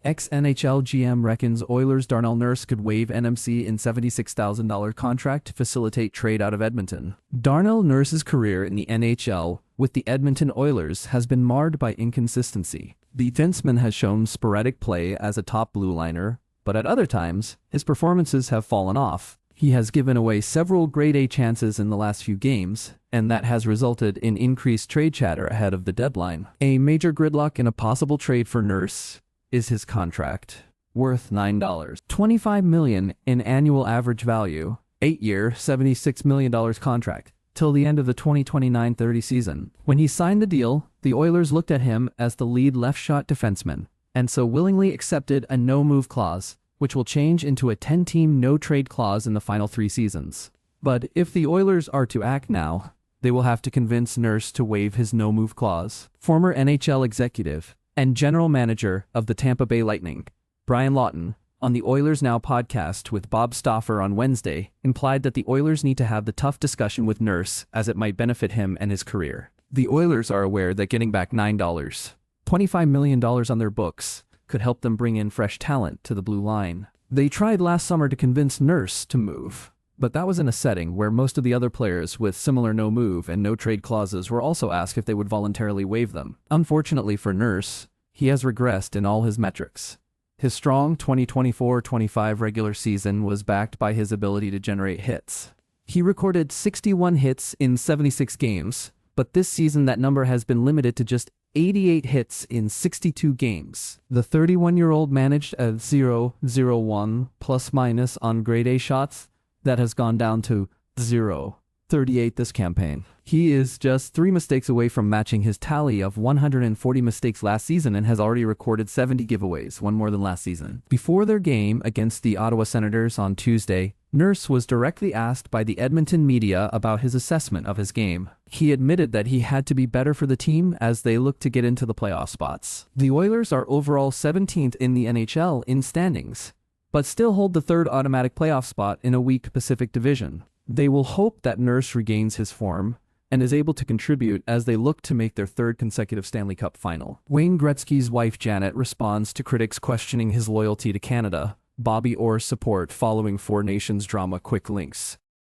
Ex-NHL GM reckons Oilers Darnell Nurse could waive NMC in $76,000 contract to facilitate trade out of Edmonton. Darnell Nurse's career in the NHL with the Edmonton Oilers has been marred by inconsistency. The defenseman has shown sporadic play as a top blue liner, but at other times, his performances have fallen off. He has given away several grade A chances in the last few games, and that has resulted in increased trade chatter ahead of the deadline. A major gridlock in a possible trade for Nurse is his contract, worth $25 million in annual average value, 8-year, $76 million contract, till the end of the 2029-30 season. When he signed the deal, the Oilers looked at him as the lead left-shot defenseman, and so willingly accepted a no-move clause, which will change into a 10-team no-trade clause in the final 3 seasons. But if the Oilers are to act now, they will have to convince Nurse to waive his no-move clause. Former NHL executive and general manager of the Tampa Bay Lightning, Brian Lawton, on the Oilers Now podcast with Bob Stauffer on Wednesday, implied that the Oilers need to have the tough discussion with Nurse as it might benefit him and his career. The Oilers are aware that getting back $25 million on their books could help them bring in fresh talent to the blue line. They tried last summer to convince Nurse to move, but that was in a setting where most of the other players with similar no-move and no-trade clauses were also asked if they would voluntarily waive them. Unfortunately for Nurse, he has regressed in all his metrics. His strong 2024-25 regular season was backed by his ability to generate hits. He recorded 61 hits in 76 games, but this season that number has been limited to just 88 hits in 62 games. The 31-year-old managed a .001 plus-minus on grade A shots that has gone down to .038 this campaign. He is just 3 mistakes away from matching his tally of 140 mistakes last season and has already recorded 70 giveaways, one more than last season. Before their game against the Ottawa Senators on Tuesday, Nurse was directly asked by the Edmonton media about his assessment of his game. He admitted that he had to be better for the team as they look to get into the playoff spots. The Oilers are overall 17th in the NHL in standings, but still hold the 3rd automatic playoff spot in a weak Pacific Division. They will hope that Nurse regains his form and is able to contribute as they look to make their 3rd consecutive Stanley Cup final. Wayne Gretzky's wife Janet responds to critics questioning his loyalty to Canada, Bobby Orr's support following Four Nations drama. Quick links.